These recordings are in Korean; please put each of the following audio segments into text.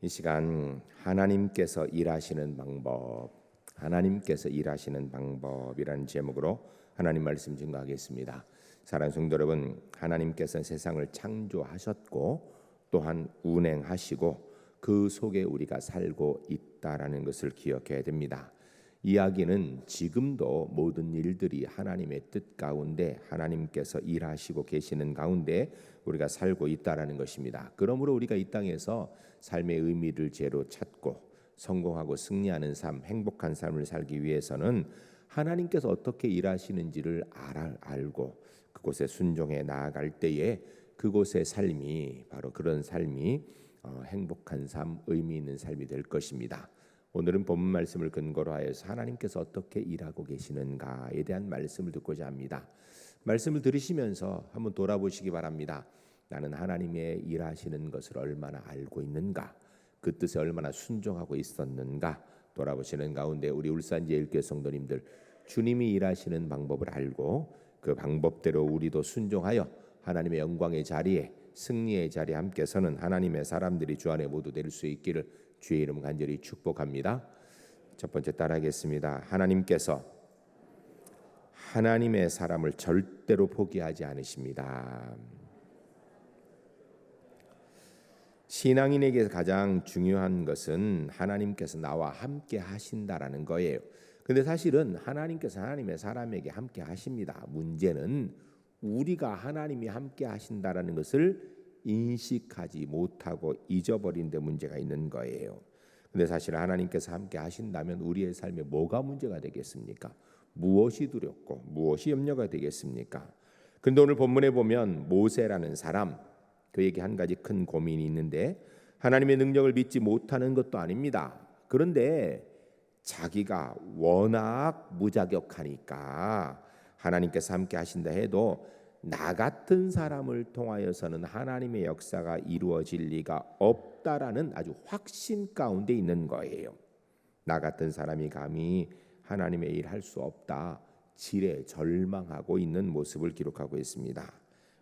이 시간 하나님께서 일하시는 방법이라는 제목으로 하나님 말씀 증거하겠습니다. 사랑하는 성도 여러분, 하나님께서 세상을 창조하셨고 또한 운행하시고 그 속에 우리가 살고 있다라는 것을 기억해야 됩니다. 이야기는 지금도 모든 일들이 하나님의 뜻 가운데 하나님께서 일하시고 계시는 가운데 우리가 살고 있다라는 것입니다. 그러므로 우리가 이 땅에서 삶의 의미를 제로 찾고 성공하고 승리하는 삶, 행복한 삶을 살기 위해서는 하나님께서 어떻게 일하시는지를 알고 그곳에 순종해 나아갈 때에 그곳의 삶이 바로 그런 삶이 행복한 삶, 의미 있는 삶이 될 것입니다. 오늘은 본문 말씀을 근거로 하여서 하나님께서 어떻게 일하고 계시는가에 대한 말씀을 듣고자 합니다. 말씀을 들으시면서 한번 돌아보시기 바랍니다. 나는 하나님의 일하시는 것을 얼마나 알고 있는가, 그 뜻에 얼마나 순종하고 있었는가 돌아보시는 가운데 우리 울산제일교회 성도님들, 주님이 일하시는 방법을 알고 그 방법대로 우리도 순종하여 하나님의 영광의 자리에, 승리의 자리에 함께 서는 하나님의 사람들이 주 안에 모두 될 수 있기를 주의 이름 간절히 축복합니다. 첫 번째 따라하겠습니다. 하나님께서 하나님의 사람을 절대로 포기하지 않으십니다. 신앙인에게 가장 중요한 것은 하나님께서 나와 함께 하신다라는 거예요. 근데 사실은 하나님께서 하나님의 사람에게 함께 하십니다. 문제는 우리가 하나님이 함께 하신다라는 것을 인식하지 못하고 잊어버린 데 문제가 있는 거예요. 근데 사실 하나님께서 함께 하신다면 우리의 삶에 뭐가 문제가 되겠습니까? 무엇이 두렵고 무엇이 염려가 되겠습니까? 근데 오늘 본문에 보면 모세라는 사람, 그에게 한 가지 큰 고민이 있는데 하나님의 능력을 믿지 못하는 것도 아닙니다. 그런데 자기가 워낙 무자격하니까 하나님께서 함께 하신다 해도 나 같은 사람을 통하여서는 하나님의 역사가 이루어질 리가 없다라는 아주 확신 가운데 있는 거예요. 나 같은 사람이 감히 하나님의 일 할 수 없다, 지레 절망하고 있는 모습을 기록하고 있습니다.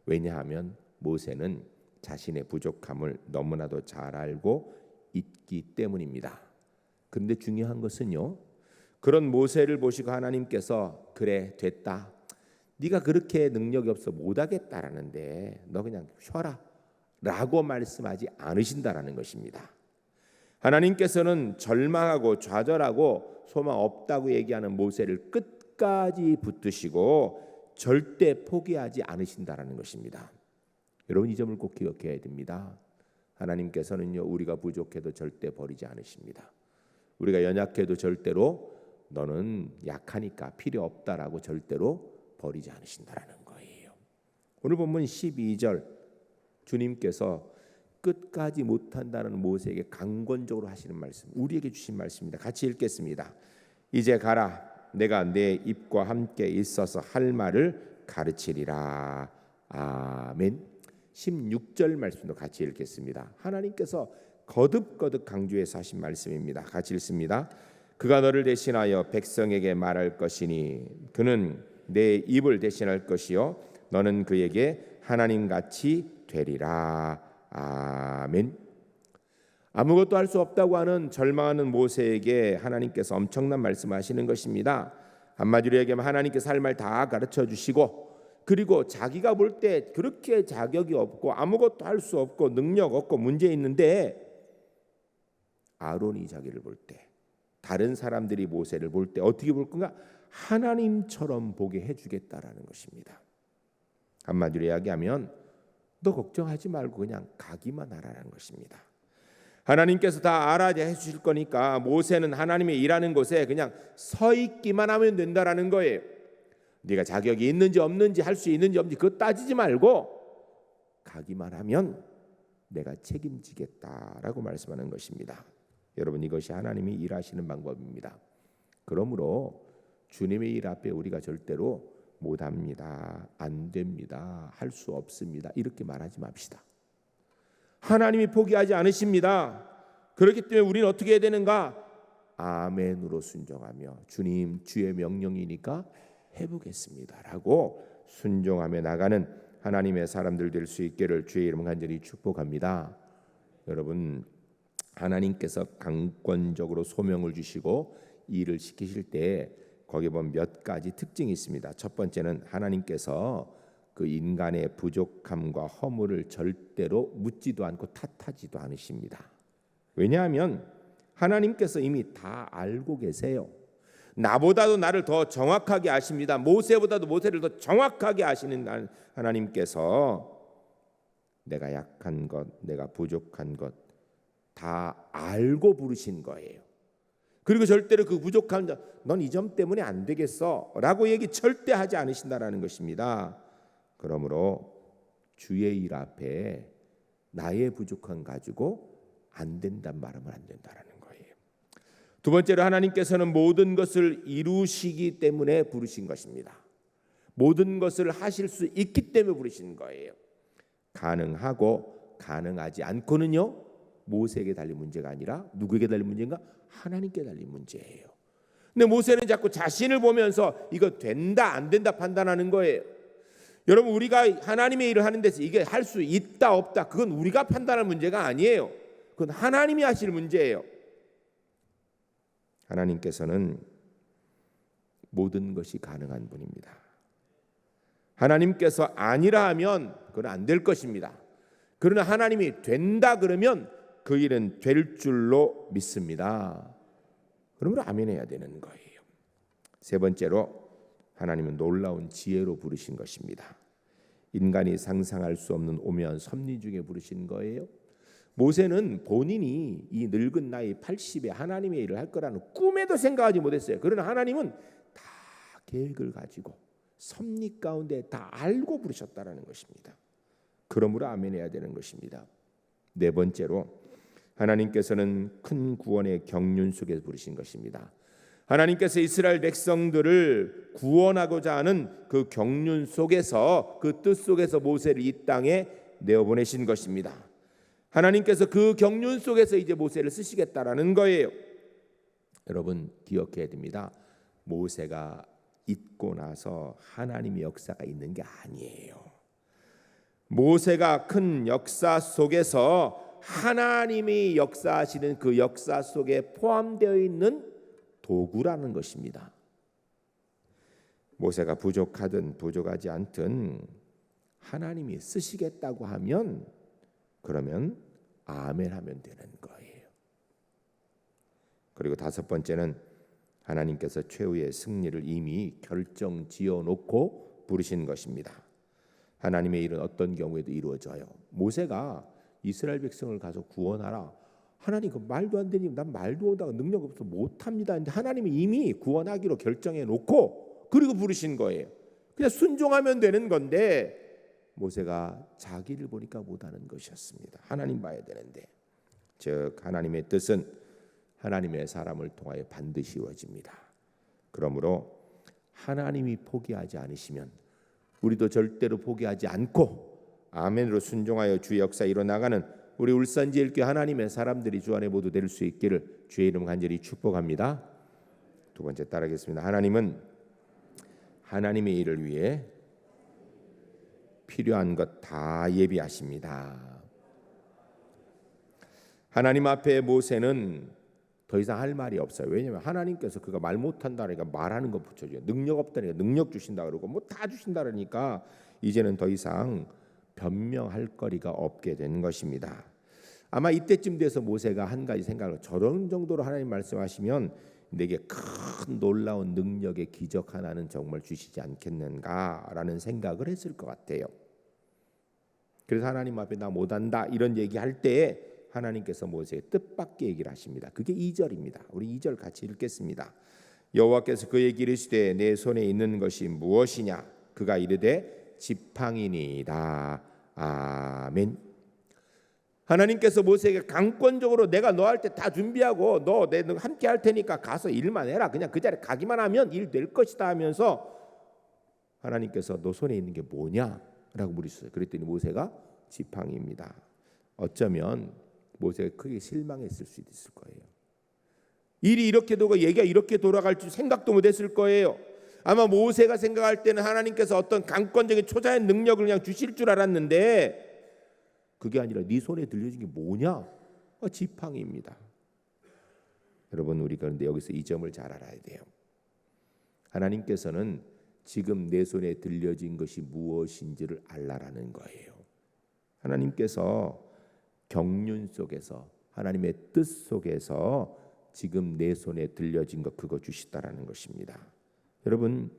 왜냐하면 모세는 자신의 부족함을 너무나도 잘 알고 있기 때문입니다. 그런데 중요한 것은요, 그런 모세를 보시고 하나님께서 그래 됐다, 네가 그렇게 능력이 없어 못하겠다라는데 너 그냥 쉬어라 라고 말씀하지 않으신다라는 것입니다. 하나님께서는 절망하고 좌절하고 소망 없다고 얘기하는 모세를 끝까지 붙드시고 절대 포기하지 않으신다라는 것입니다. 여러분, 이 점을 꼭 기억해야 됩니다. 하나님께서는요, 우리가 부족해도 절대 버리지 않으십니다. 우리가 연약해도 절대로 너는 약하니까 필요 없다라고 절대로 버리지 않으신다라는 거예요. 오늘 본문 12절, 주님께서 끝까지 못한다는 모세에게 강권적으로 하시는 말씀, 우리에게 주신 말씀입니다. 같이 읽겠습니다. 이제 가라, 내가 내 입과 함께 있어서 할 말을 가르치리라. 아멘. 16절 말씀도 같이 읽겠습니다. 하나님께서 거듭거듭 강조해서 하신 말씀입니다. 같이 읽습니다. 그가 너를 대신하여 백성에게 말할 것이니 그는 내 입을 대신할 것이요 너는 그에게 하나님같이 되리라. 아멘. 아무것도 할 수 없다고 하는 절망하는 모세에게 하나님께서 엄청난 말씀하시는 것입니다. 한마디로 얘기하면 하나님께서 할 말 다 가르쳐 주시고, 그리고 자기가 볼 때 그렇게 자격이 없고 아무것도 할 수 없고 능력 없고 문제 있는데 아론이 자기를 볼 때, 다른 사람들이 모세를 볼 때 어떻게 볼 건가? 하나님처럼 보게 해주겠다라는 것입니다. 한마디로 이야기하면 너 걱정하지 말고 그냥 가기만 하라는 것입니다. 하나님께서 다 알아야 해주실 거니까 모세는 하나님의 일하는 곳에 그냥 서 있기만 하면 된다라는 거예요. 네가 자격이 있는지 없는지, 할 수 있는지 없는지 그거 따지지 말고 가기만 하면 내가 책임지겠다라고 말씀하는 것입니다. 여러분, 이것이 하나님이 일하시는 방법입니다. 그러므로 주님의 일 앞에 우리가 절대로 못합니다, 안 됩니다, 할 수 없습니다 이렇게 말하지 맙시다. 하나님이 포기하지 않으십니다. 그렇기 때문에 우리는 어떻게 해야 되는가? 아멘으로 순종하며 주님, 주의 명령이니까 해보겠습니다라고 순종하며 나가는 하나님의 사람들 될 수 있기를 주의 이름 간절히 축복합니다. 여러분, 하나님께서 강권적으로 소명을 주시고 일을 시키실 때 거기에 보면 몇 가지 특징이 있습니다. 첫 번째는 하나님께서 그 인간의 부족함과 허물을 절대로 묻지도 않고 탓하지도 않으십니다. 왜냐하면 하나님께서 이미 다 알고 계세요. 나보다도 나를 더 정확하게 아십니다. 모세보다도 모세를 더 정확하게 아시는 하나님께서 내가 약한 것, 내가 부족한 것 다 알고 부르신 거예요. 그리고 절대로 그 부족한 자, 넌 이 점 때문에 안 되겠어 라고 얘기 절대 하지 않으신다라는 것입니다. 그러므로 주의 일 앞에 나의 부족함 가지고 안 된단 말하면 안 된다라는 거예요. 두 번째로 하나님께서는 모든 것을 이루시기 때문에 부르신 것입니다. 모든 것을 하실 수 있기 때문에 부르신 거예요. 가능하고 가능하지 않고는요, 모세에게 달린 문제가 아니라 누구에게 달린 문제인가? 하나님께 달린 문제예요. 근데 모세는 자꾸 자신을 보면서 이거 된다 안 된다 판단하는 거예요. 여러분, 우리가 하나님의 일을 하는 데서 이게 할 수 있다 없다 그건 우리가 판단할 문제가 아니에요. 그건 하나님이 하실 문제예요. 하나님께서는 모든 것이 가능한 분입니다. 하나님께서 아니라 하면 그건 안 될 것입니다. 그러나 하나님이 된다 그러면 그 일은 될 줄로 믿습니다. 그러므로 아멘 해야 되는 거예요. 세 번째로 하나님은 놀라운 지혜로 부르신 것입니다. 인간이 상상할 수 없는 오묘한 섭리 중에 부르신 거예요. 모세는 본인이 이 늙은 나이 80에 하나님의 일을 할 거라는 꿈에도 생각하지 못했어요. 그러나 하나님은 다 계획을 가지고 섭리 가운데 다 알고 부르셨다라는 것입니다. 그러므로 아멘 해야 되는 것입니다. 네 번째로 하나님께서는 큰 구원의 경륜 속에서 부르신 것입니다. 하나님께서 이스라엘 백성들을 구원하고자 하는 그 경륜 속에서 그 뜻 속에서 모세를 이 땅에 내어보내신 것입니다. 하나님께서 그 경륜 속에서 이제 모세를 쓰시겠다라는 거예요. 여러분 기억해야 됩니다. 모세가 있고 나서 하나님의 역사가 있는 게 아니에요. 모세가 큰 역사 속에서 하나님이 역사하시는 그 역사 속에 포함되어 있는 도구라는 것입니다. 모세가 부족하든 부족하지 않든 하나님이 쓰시겠다고 하면 그러면 아멘 하면 되는 거예요. 그리고 다섯 번째는 하나님께서 최후의 승리를 이미 결정 지어 놓고 부르신 것입니다. 하나님의 일은 어떤 경우에도 이루어져요. 모세가 이스라엘 백성을 가서 구원하라. 하나님 그 말도 안 되니 난 말도 오다가 능력 없어 못합니다. 근데 하나님이 이미 구원하기로 결정해 놓고 그리고 부르신 거예요. 그냥 순종하면 되는 건데 모세가 자기를 보니까 못하는 것이었습니다. 하나님 봐야 되는데, 즉 하나님의 뜻은 하나님의 사람을 통하여 반드시 이루어집니다. 그러므로 하나님이 포기하지 않으시면 우리도 절대로 포기하지 않고 아멘으로 순종하여 주의 역사 이뤄나가는 우리 울산지일교회 하나님의 사람들이 주 안에 모두 될 수 있기를 주의 이름 간절히 축복합니다. 두 번째 따르겠습니다. 하나님은 하나님의 일을 위해 필요한 것 다 예비하십니다. 하나님 앞에 모세는 더 이상 할 말이 없어요. 왜냐하면 하나님께서 그가 말 못한다니까 말하는 거 붙여줘요. 능력 없다니까 능력 주신다 그러고 뭐 다 주신다 그러니까 이제는 더 이상 변명할 거리가 없게 된 것입니다. 아마 이때쯤 돼서 모세가 한 가지 생각을, 저런 정도로 하나님 말씀하시면 내게 큰 놀라운 능력의 기적 하나는 정말 주시지 않겠는가라는 생각을 했을 것 같아요. 그래서 하나님 앞에 나 못한다 이런 얘기할 때에 하나님께서 모세의 뜻밖의 얘기를 하십니다. 그게 2절입니다. 우리 2절 같이 읽겠습니다. 여호와께서 그에게 이르시되 내 손에 있는 것이 무엇이냐? 그가 이르되 지팡이니이다. 아멘. 하나님께서 모세에게 강권적으로 내가 너 할 때 다 준비하고 너 내 함께 할 테니까 가서 일만 해라. 그냥 그 자리에 가기만 하면 일 될 것이다 하면서 하나님께서 너 손에 있는 게 뭐냐? 라고 물으셨어요. 그랬더니 모세가 지팡이입니다. 어쩌면 모세가 크게 실망했을 수도 있을 거예요. 일이 이렇게 되고 얘기가 이렇게 돌아갈 줄 생각도 못했을 거예요. 아마 모세가 생각할 때는 하나님께서 어떤 강권적인 초자의 능력을 그냥 주실 줄 알았는데 그게 아니라 네 손에 들려진 게 뭐냐? 지팡이입니다. 여러분, 우리가 그런데 여기서 이 점을 잘 알아야 돼요. 하나님께서는 지금 내 손에 들려진 것이 무엇인지를 알라라는 거예요. 하나님께서 경륜 속에서, 하나님의 뜻 속에서 지금 내 손에 들려진 것, 그거 주시다라는 것입니다. 여러분,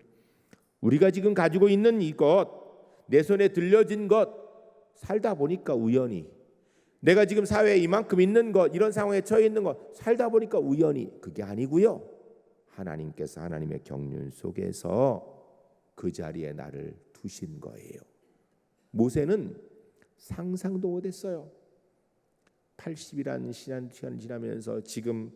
우리가 지금 가지고 있는 이것, 내 손에 들려진 것, 살다 보니까 우연히, 내가 지금 사회에 이만큼 있는 것, 이런 상황에 처해 있는 것, 살다 보니까 우연히, 그게 아니고요. 하나님께서 하나님의 경륜 속에서 그 자리에 나를 두신 거예요. 모세는 상상도 못했어요. 80이라는 시간이 지나면서 지금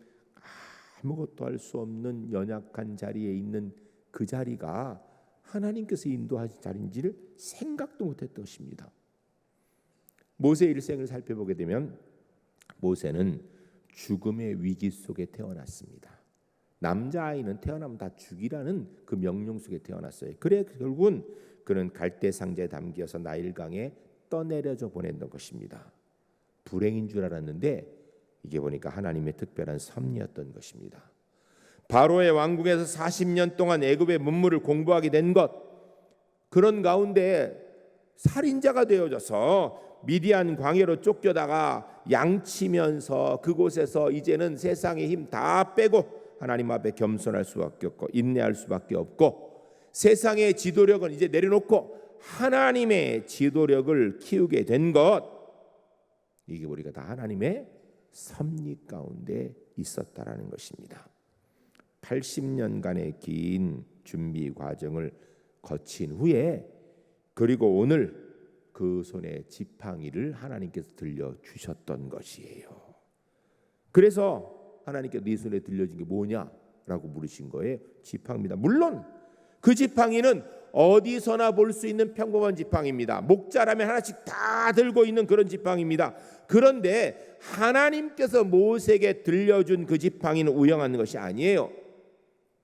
아무것도 할 수 없는 연약한 자리에 있는 그 자리가 하나님께서 인도하신 자리인지를 생각도 못했던 것입니다. 모세의 일생을 살펴보게 되면 모세는 죽음의 위기 속에 태어났습니다. 남자아이는 태어나면 다 죽이라는 그 명령 속에 태어났어요. 그래 결국은 그는 갈대 상자에 담겨서 나일강에 떠내려져 보냈던 것입니다. 불행인 줄 알았는데 이게 보니까 하나님의 특별한 섭리였던 것입니다. 바로의 왕궁에서 40년 동안 애굽의 문물을 공부하게 된 것, 그런 가운데 살인자가 되어져서 미디안 광야로 쫓겨다가 양치면서 그곳에서 이제는 세상의 힘 다 빼고 하나님 앞에 겸손할 수밖에 없고 인내할 수밖에 없고 세상의 지도력은 이제 내려놓고 하나님의 지도력을 키우게 된 것, 이게 우리가 다 하나님의 섭리 가운데 있었다라는 것입니다. 80년간의 긴 준비 과정을 거친 후에 그리고 오늘 그 손에 지팡이를 하나님께서 들려주셨던 것이에요. 그래서 하나님께서 네 손에 들려진 게 뭐냐라고 물으신 거예요. 지팡이입니다. 물론 그 지팡이는 어디서나 볼 수 있는 평범한 지팡이입니다. 목자라면 하나씩 다 들고 있는 그런 지팡이입니다. 그런데 하나님께서 모세에게 들려준 그 지팡이는 우영한 것이 아니에요.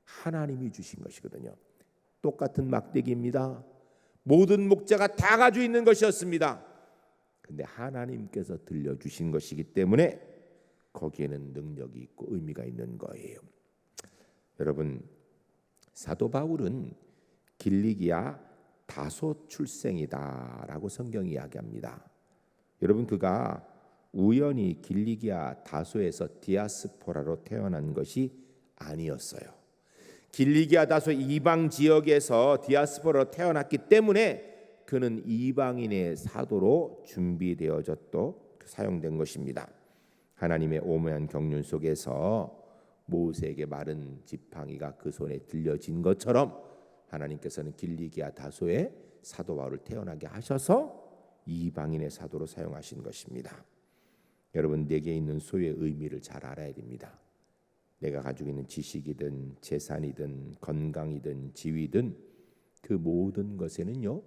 하나님이 주신 것이거든요. 똑같은 막대기입니다. 모든 목자가 다 가지고 있는 것이었습니다. 근데 하나님께서 들려주신 것이기 때문에 거기에는 능력이 있고 의미가 있는 거예요. 여러분, 사도 바울은 길리기아 다소 출생이다라고 성경이 이야기합니다. 여러분, 그가 우연히 길리기아 다소에서 디아스포라로 태어난 것이 아니었어요. 길리기아 다소 이방 지역에서 디아스포라로 태어났기 때문에 그는 이방인의 사도로 준비되어졌고 사용된 것입니다. 하나님의 오묘한 경륜 속에서 모세에게 마른 지팡이가 그 손에 들려진 것처럼 하나님께서는 길리기아 다소에 사도 바울을 태어나게 하셔서 이방인의 사도로 사용하신 것입니다. 여러분, 내게 있는 소유의 의미를 잘 알아야 됩니다. 내가 가지고 있는 지식이든 재산이든 건강이든 지위든 그 모든 것에는요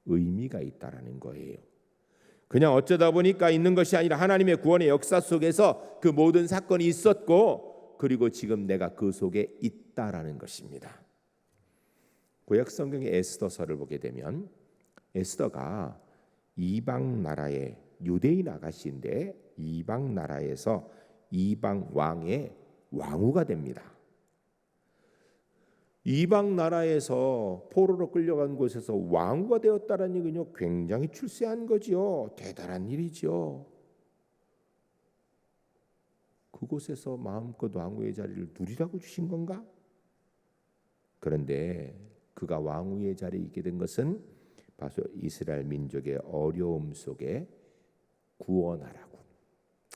의미가 있다라는 거예요. 그냥 어쩌다 보니까 있는 것이 아니라 하나님의 구원의 역사 속에서 그 모든 사건이 있었고 그리고 지금 내가 그 속에 있다라는 것입니다. 구약 성경의 에스더서를 보게 되면 에스더가 이방 나라의 유대인 아가씨인데 이방 나라에서 이방 왕의 왕후가 됩니다. 이방 나라에서 포로로 끌려간 곳에서 왕후가 되었다는 얘기는요 굉장히 출세한 거지요. 대단한 일이지요. 그곳에서 마음껏 왕후의 자리를 누리라고 주신 건가? 그런데 그가 왕후의 자리에 있게 된 것은 바로 이스라엘 민족의 어려움 속에 구원하라고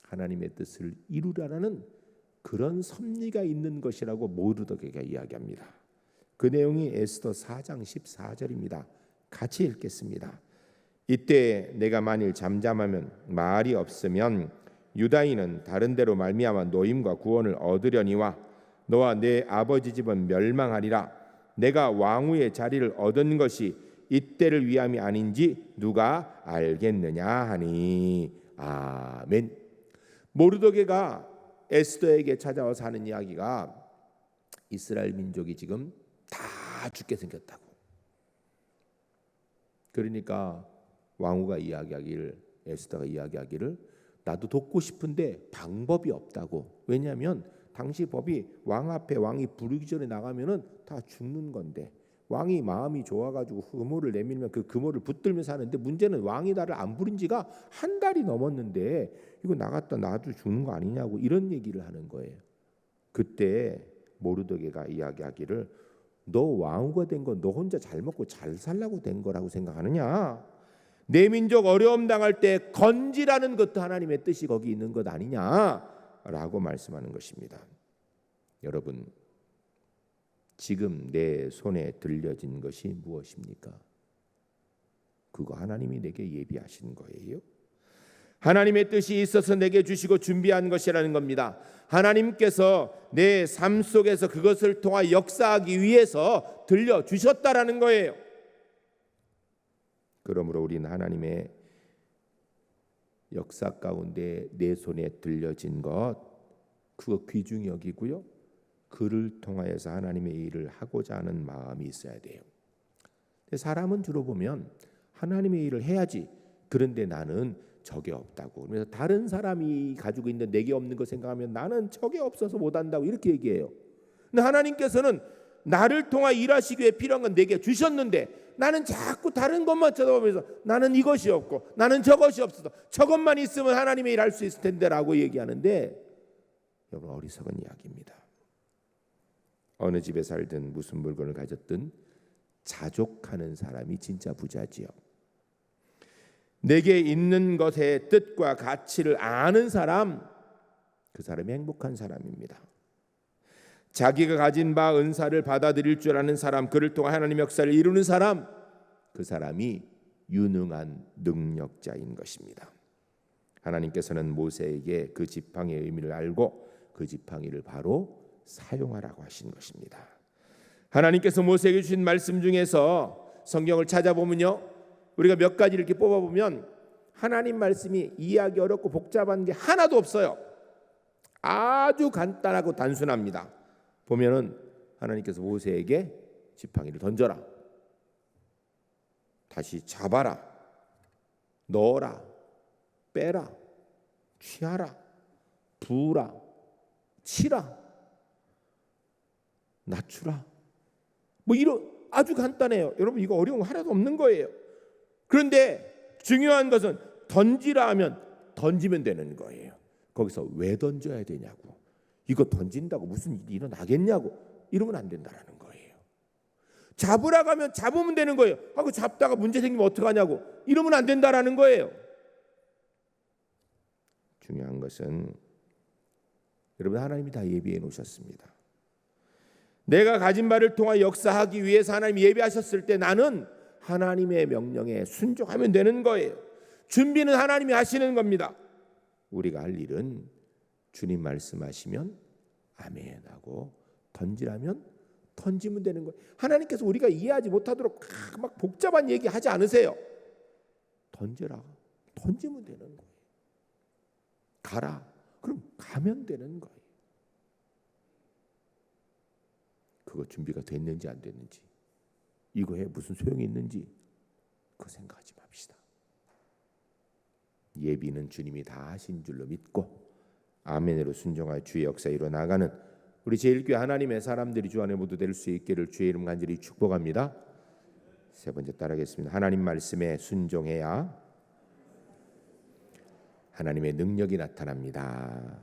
하나님의 뜻을 이루라는 그런 섭리가 있는 것이라고 모르드게가 이야기합니다. 그 내용이 에스더 4장 14절입니다. 같이 읽겠습니다. 이때 내가 만일 잠잠하면 말이 없으면 유다인은 다른 데로 말미암아 노임과 구원을 얻으려니와 너와 내 아버지 집은 멸망하리라. 내가 왕후의 자리를 얻은 것이 이때를 위함이 아닌지 누가 알겠느냐 하니. 아멘. 모르드게가 에스더에게 찾아와서 하는 이야기가 이스라엘 민족이 지금 다 죽게 생겼다고. 그러니까 왕후가 이야기하기를, 에스더가 이야기하기를 나도 돕고 싶은데 방법이 없다고. 왜냐하면 당시 법이 왕 앞에 왕이 부르기 전에 나가면은 다 죽는 건데, 왕이 마음이 좋아가지고 금호를 내밀면 그 금호를 붙들면서 하는데, 문제는 왕이 나를 안 부른 지가 한 달이 넘었는데 이거 나갔다 나도 죽는 거 아니냐고 이런 얘기를 하는 거예요. 그때 모르드게가 이야기하기를, 너 왕후가 된 건 너 혼자 잘 먹고 잘 살라고 된 거라고 생각하느냐? 내 민족 어려움 당할 때 건지라는 것도 하나님의 뜻이 거기 있는 것 아니냐라고 말씀하는 것입니다. 여러분, 지금 내 손에 들려진 것이 무엇입니까? 그거 하나님이 내게 예비하신 거예요. 하나님의 뜻이 있어서 내게 주시고 준비한 것이라는 겁니다. 하나님께서 내 삶 속에서 그것을 통하 역사하기 위해서 들려주셨다라는 거예요. 그러므로 우리는 하나님의 역사 가운데 내 손에 들려진 것, 그거 귀중히 여기고요, 그를 통하여서 하나님의 일을 하고자 하는 마음이 있어야 돼요. 사람은 주로 보면 하나님의 일을 해야지, 그런데 나는 적이 없다고, 그래서 다른 사람이 가지고 있는 내게 없는 거 생각하면 나는 적이 없어서 못한다고 이렇게 얘기해요. 근데 하나님께서는 나를 통하 일하시기 위해 필요한 건 내게 주셨는데 나는 자꾸 다른 것만 쳐다보면서 나는 이것이 없고 나는 저것이 없어서 저것만 있으면 하나님의 일 할 수 있을 텐데 라고 얘기하는데, 여러분, 어리석은 이야기입니다. 어느 집에 살든 무슨 물건을 가졌든 자족하는 사람이 진짜 부자지요. 내게 있는 것의 뜻과 가치를 아는 사람, 그 사람이 행복한 사람입니다. 자기가 가진 바 은사를 받아들일 줄 아는 사람, 그를 통해 하나님의 역사를 이루는 사람, 그 사람이 유능한 능력자인 것입니다. 하나님께서는 모세에게 그 지팡이의 의미를 알고 그 지팡이를 바로 사용하라고 하신 것입니다. 하나님께서 모세에게 주신 말씀 중에서 성경을 찾아보면요, 우리가 몇 가지 이렇게 뽑아보면 하나님 말씀이 이해하기 어렵고 복잡한 게 하나도 없어요. 아주 간단하고 단순합니다. 보면은 하나님께서 모세에게 지팡이를 던져라, 다시 잡아라, 넣어라, 빼라, 취하라, 부으라, 치라, 낮추라, 뭐 이런 아주 간단해요. 여러분, 이거 어려운 거 하나도 없는 거예요. 그런데 중요한 것은 던지라 하면 던지면 되는 거예요. 거기서 왜 던져야 되냐고, 이거 던진다고 무슨 일이 일어나겠냐고 이러면 안 된다라는 거예요. 잡으라고 하면 잡으면 되는 거예요. 그 잡다가 문제 생기면 어떡하냐고 이러면 안 된다라는 거예요. 중요한 것은 여러분, 하나님이 다 예비해 놓으셨습니다. 내가 가진 바를 통해 역사하기 위해서 하나님이 예비하셨을 때 나는 하나님의 명령에 순종하면 되는 거예요. 준비는 하나님이 하시는 겁니다. 우리가 할 일은 주님 말씀하시면 아멘 하고 던지라면 던지면 되는 거예요. 하나님께서 우리가 이해하지 못하도록 막 복잡한 얘기 하지 않으세요. 던져라, 던지면 되는 거예요. 가라, 그럼 가면 되는 거예요. 그거 준비가 됐는지 안 됐는지, 이거에 무슨 소용이 있는지 그거 생각하지 맙시다. 예비는 주님이 다 하신 줄로 믿고 아멘으로 순종하여 주의 역사 이루어나가는 우리 제일교회 하나님의 사람들이 주 안에 모두 될 수 있기를 주의 이름 간절히 축복합니다. 세 번째 따르겠습니다. 하나님 말씀에 순종해야 하나님의 능력이 나타납니다.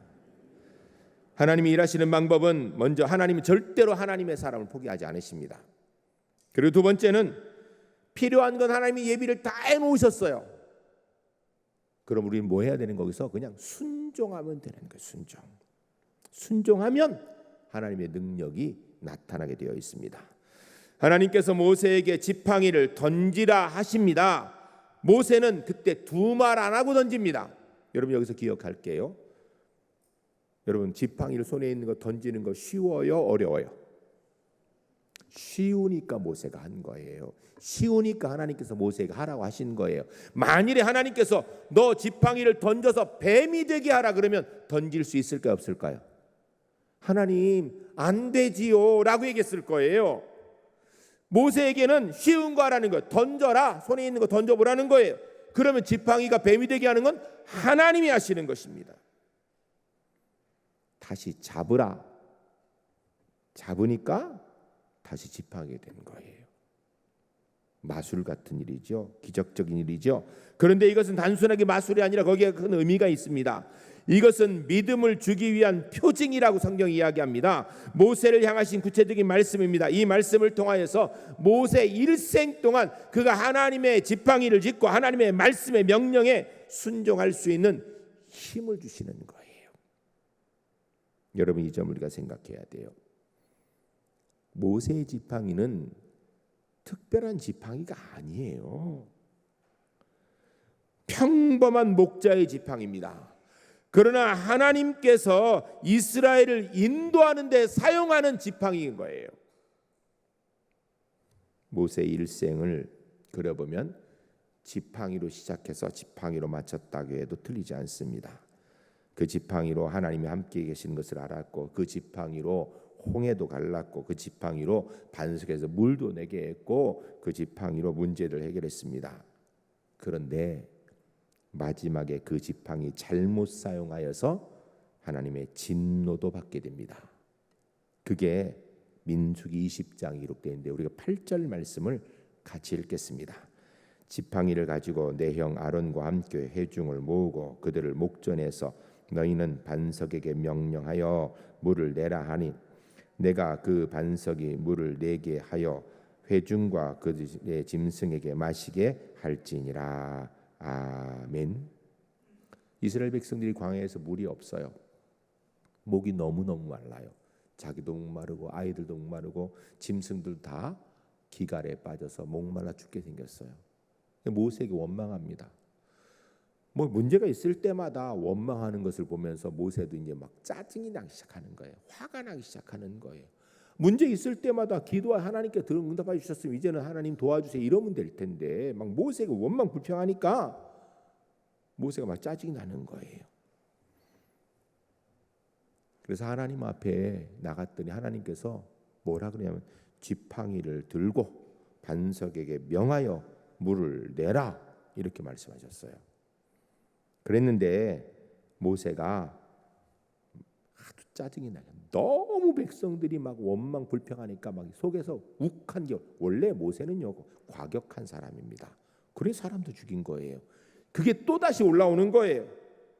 하나님이 일하시는 방법은 먼저 하나님이 절대로 하나님의 사람을 포기하지 않으십니다. 그리고 두 번째는 필요한 건 하나님이 예비를 다 해놓으셨어요. 그럼 우리는 뭐 해야 되는, 거기서 그냥 순종하면 되는 거예요. 순종하면 하나님의 능력이 나타나게 되어 있습니다. 하나님께서 모세에게 지팡이를 던지라 하십니다. 모세는 그때 두 말 안 하고 던집니다. 여러분, 여기서 기억할게요. 여러분, 지팡이를 손에 있는 거 던지는 거 쉬워요, 어려워요? 쉬우니까 모세가 한 거예요. 쉬우니까 하나님께서 모세에게 하라고 하신 거예요. 만일에 하나님께서 너 지팡이를 던져서 뱀이 되게 하라 그러면 던질 수 있을까요, 없을까요? 하나님, 안 되지요 라고 얘기했을 거예요. 모세에게는 쉬운 거 하라는 거예요. 던져라, 손에 있는 거 던져보라는 거예요. 그러면 지팡이가 뱀이 되게 하는 건 하나님이 하시는 것입니다. 다시 잡으라. 잡으니까 다시 지팡이가 되는 거예요. 마술 같은 일이죠. 기적적인 일이죠. 그런데 이것은 단순하게 마술이 아니라 거기에 큰 의미가 있습니다. 이것은 믿음을 주기 위한 표징이라고 성경이 이야기합니다. 모세를 향하신 구체적인 말씀입니다. 이 말씀을 통하여서 모세 일생 동안 그가 하나님의 지팡이를 짚고 하나님의 말씀의 명령에 순종할 수 있는 힘을 주시는 거예요. 여러분, 이 점을 우리가 생각해야 돼요. 모세의 지팡이는 특별한 지팡이가 아니에요. 평범한 목자의 지팡이입니다. 그러나 하나님께서 이스라엘을 인도하는 데 사용하는 지팡이인 거예요. 모세의 일생을 그려보면 지팡이로 시작해서 지팡이로 마쳤다고 해도 틀리지 않습니다. 그 지팡이로 하나님이 함께 계시는 것을 알았고, 그 지팡이로 홍해도 갈랐고, 그 지팡이로 반석에서 물도 내게 했고, 그 지팡이로 문제를 해결했습니다. 그런데 마지막에 그 지팡이 잘못 사용하여서 하나님의 진노도 받게 됩니다. 그게 민수기 20장에 기록되어 있는데 우리가 8절 말씀을 같이 읽겠습니다. 지팡이를 가지고 내 형 아론과 함께 회중을 모으고 그들을 목전에서 너희는 반석에게 명령하여 물을 내라 하니 내가 그 반석이 물을 내게 하여 회중과 그들의 짐승에게 마시게 할지니라. 아멘. 이스라엘 백성들이 광야에서 물이 없어요. 목이 너무너무 말라요. 자기도 목마르고 아이들도 목마르고 짐승들 다 기갈에 빠져서 목말라 죽게 생겼어요. 모세에게 원망합니다. 뭐 문제가 있을 때마다 원망하는 것을 보면서 모세도 이제 막 짜증이 나기 시작하는 거예요. 화가 나기 시작하는 거예요. 문제 있을 때마다 기도와 하나님께 응답해 주셨으면 이제는 하나님 도와주세요 이러면 될 텐데 막 모세가 원망 불평하니까 모세가 막 짜증이 나는 거예요. 그래서 하나님 앞에 나갔더니 하나님께서 뭐라 그러냐면 지팡이를 들고 반석에게 명하여 물을 내라 이렇게 말씀하셨어요. 그랬는데 모세가 아주 짜증이 나요. 너무 백성들이 막 원망 불평하니까 막 속에서 욱한 게, 원래 모세는요 과격한 사람입니다. 그래서 사람도 죽인 거예요. 그게 또 다시 올라오는 거예요.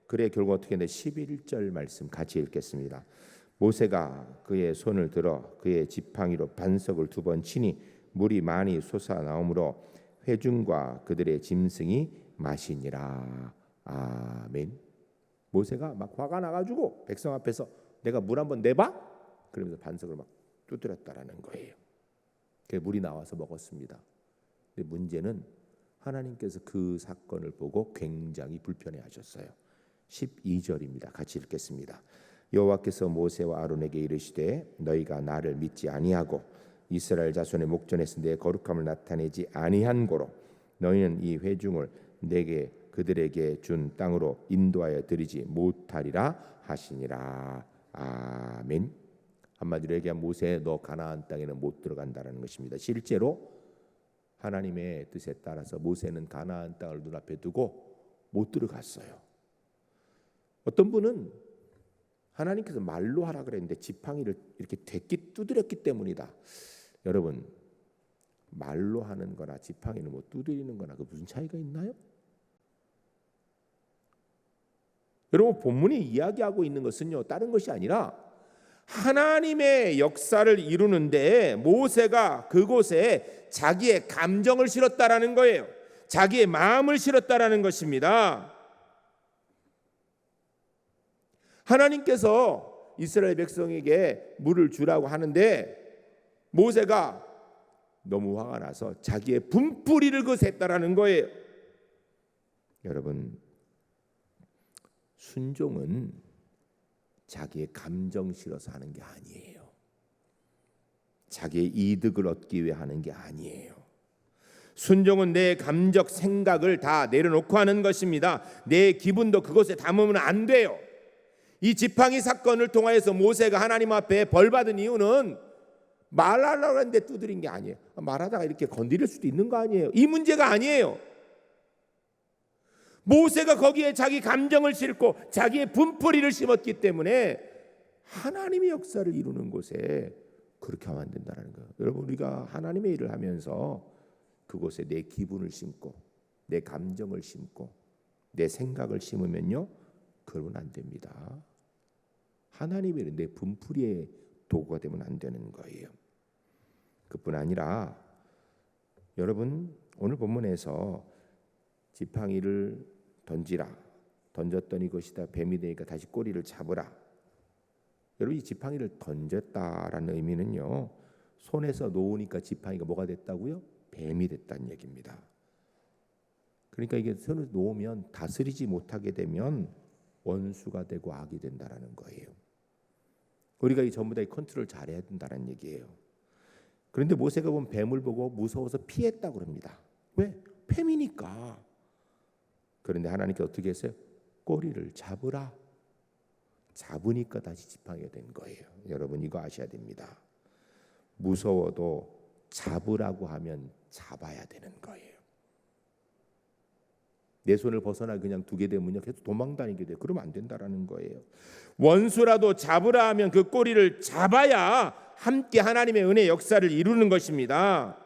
그래 결국 어떻게 했는데 11절 말씀 같이 읽겠습니다. 모세가 그의 손을 들어 그의 지팡이로 반석을 2번 치니 물이 많이 솟아나오므로 회중과 그들의 짐승이 마시니라. 아멘. 모세가 막 화가 나가지고 백성 앞에서 내가 물 한번 내봐? 그러면서 반석을 막 두드렸다라는 거예요. 그 물이 나와서 먹었습니다. 근데 문제는 하나님께서 그 사건을 보고 굉장히 불편해하셨어요. 12절입니다. 같이 읽겠습니다. 여호와께서 모세와 아론에게 이르시되 너희가 나를 믿지 아니하고 이스라엘 자손의 목전에서 내 거룩함을 나타내지 아니한 고로 너희는 이 회중을 내게 그들에게 준 땅으로 인도하여 드리지 못하리라 하시니라. 아멘. 한마디로 얘기하면 모세 너 가나안 땅에는 못 들어간다는 것입니다. 실제로 하나님의 뜻에 따라서 모세는 가나안 땅을 눈앞에 두고 못 들어갔어요. 어떤 분은 하나님께서 말로 하라 그랬는데 지팡이를 이렇게 두드렸기 때문이다. 여러분, 말로 하는 거나 지팡이는 뭐 두드리는 거나 그 무슨 차이가 있나요? 여러분, 본문이 이야기하고 있는 것은요 다른 것이 아니라 하나님의 역사를 이루는데 모세가 그곳에 자기의 감정을 실었다라는 거예요. 자기의 마음을 실었다라는 것입니다. 하나님께서 이스라엘 백성에게 물을 주라고 하는데 모세가 너무 화가 나서 자기의 분풀이를 그것에 했다라는 거예요. 여러분, 순종은 자기의 감정 실어서 하는 게 아니에요. 자기의 이득을 얻기 위해 하는 게 아니에요. 순종은 내 감적 생각을 다 내려놓고 하는 것입니다. 내 기분도 그것에 담으면 안 돼요. 이 지팡이 사건을 통하여서 모세가 하나님 앞에 벌 받은 이유는 말하려고 했는데 두드린 게 아니에요. 말하다가 이렇게 건드릴 수도 있는 거 아니에요. 이 문제가 아니에요. 모세가 거기에 자기 감정을 싣고 자기의 분풀이를 심었기 때문에 하나님의 역사를 이루는 곳에 그렇게 하면 안 된다는 거예요. 여러분, 우리가 하나님의 일을 하면서 그곳에 내 기분을 심고 내 감정을 심고 내 생각을 심으면요, 그러면 안 됩니다. 하나님의 일은 내 분풀이의 도구가 되면 안 되는 거예요. 그뿐 아니라 여러분, 오늘 본문에서 지팡이를 던지라, 던졌더니 이것이다 뱀이 되니까 다시 꼬리를 잡으라. 여러분, 이 지팡이를 던졌다라는 의미는요, 손에서 놓으니까 지팡이가 뭐가 됐다고요? 뱀이 됐다는 얘기입니다. 그러니까 이게 손을 놓으면 다스리지 못하게 되면 원수가 되고 악이 된다라는 거예요. 우리가 이 전부 다 이 컨트롤 잘해야 된다는 얘기예요. 그런데 모세가 본 뱀을 보고 무서워서 피했다고 합니다. 왜? 뱀이니까. 그런데 하나님께서 어떻게 했어요? 꼬리를 잡으라. 잡으니까 다시 지팡이가 된 거예요. 여러분, 이거 아셔야 됩니다. 무서워도 잡으라고 하면 잡아야 되는 거예요. 내 손을 벗어나 그냥 두게 되면요, 계속 도망다니게 돼요. 그러면 안 된다라는 거예요. 원수라도 잡으라 하면 그 꼬리를 잡아야 함께 하나님의 은혜 역사를 이루는 것입니다.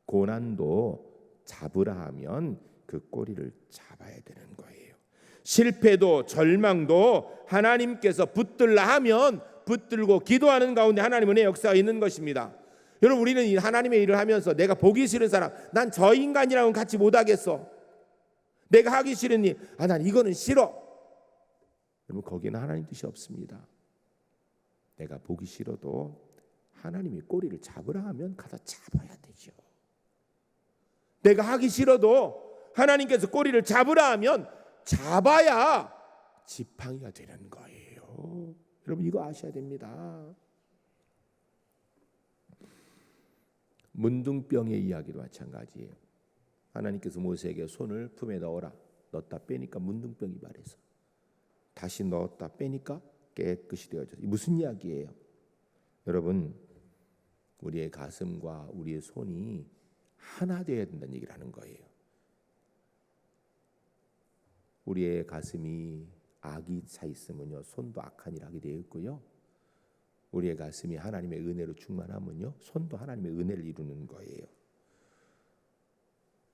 고난도 잡으라 하면 그 꼬리를 잡아야 되는 거예요. 실패도 절망도 하나님께서 붙들라 하면 붙들고 기도하는 가운데 하나님 은혜 역사가 있는 것입니다. 여러분, 우리는 이 하나님의 일을 하면서 내가 보기 싫은 사람, 난 저 인간이랑은 같이 못하겠어. 내가 하기 싫은 일, 난 이거는 싫어. 여러분, 거기는 하나님 뜻이 없습니다. 내가 보기 싫어도 하나님이 꼬리를 잡으라 하면 가서 잡아야 되죠. 내가 하기 싫어도 하나님께서 꼬리를 잡으라 하면 잡아야 지팡이가 되는 거예요. 여러분, 이거 아셔야 됩니다. 문둥병의 이야기도 마찬가지예요. 하나님께서 모세에게 손을 품에 넣어라. 넣었다 빼니까 문둥병이 발해서, 다시 넣었다 빼니까 깨끗이 되어졌어요. 무슨 이야기예요? 여러분, 우리의 가슴과 우리의 손이 하나 되어야 된다는 얘기를 하는 거예요. 우리의 가슴이 악이 차 있으면요, 손도 악한 일 하게 되어 있고요. 우리의 가슴이 하나님의 은혜로 충만하면요, 손도 하나님의 은혜를 이루는 거예요.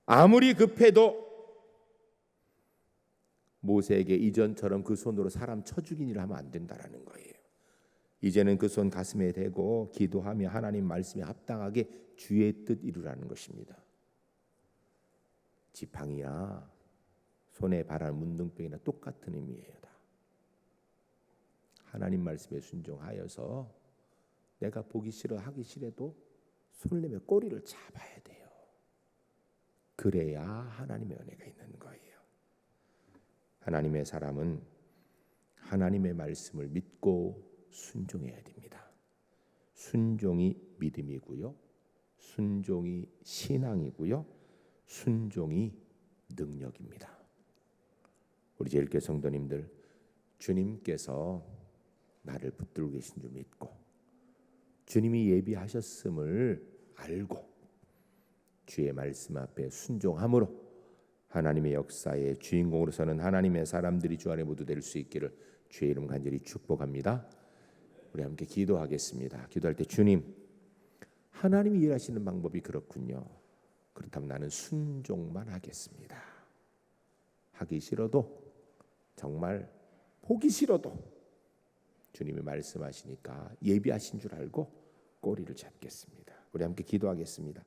아무리 급해도 모세에게 이전처럼 그 손으로 사람 쳐 죽인 일을 하면 안 된다라는 거예요. 이제는 그 손 가슴에 대고 기도하며 하나님 말씀에 합당하게 주의 뜻 이루라는 것입니다. 지팡이나 손에 발할 문둥병이나 똑같은 의미예요. 다. 하나님 말씀에 순종하여서 내가 보기 싫어 하기 싫어도 손을 내며 꼬리를 잡아야 돼요. 그래야 하나님의 은혜가 있는 거예요. 하나님의 사람은 하나님의 말씀을 믿고 순종해야 됩니다. 순종이 믿음이고요, 순종이 신앙이고요, 순종이 능력입니다. 우리 제일교회 성도님들, 주님께서 나를 붙들고 계신 줄 믿고 주님이 예비하셨음을 알고 주의 말씀 앞에 순종함으로 하나님의 역사의 주인공으로 서는 하나님의 사람들이 주 안에 모두 될 수 있기를 주의 이름 간절히 축복합니다. 우리 함께 기도하겠습니다. 기도할 때, 주님, 하나님이 일하시는 방법이 그렇군요. 그렇다면 나는 순종만 하겠습니다. 하기 싫어도, 정말 보기 싫어도 주님이 말씀하시니까 예비하신 줄 알고 꼬리를 잡겠습니다. 우리 함께 기도하겠습니다.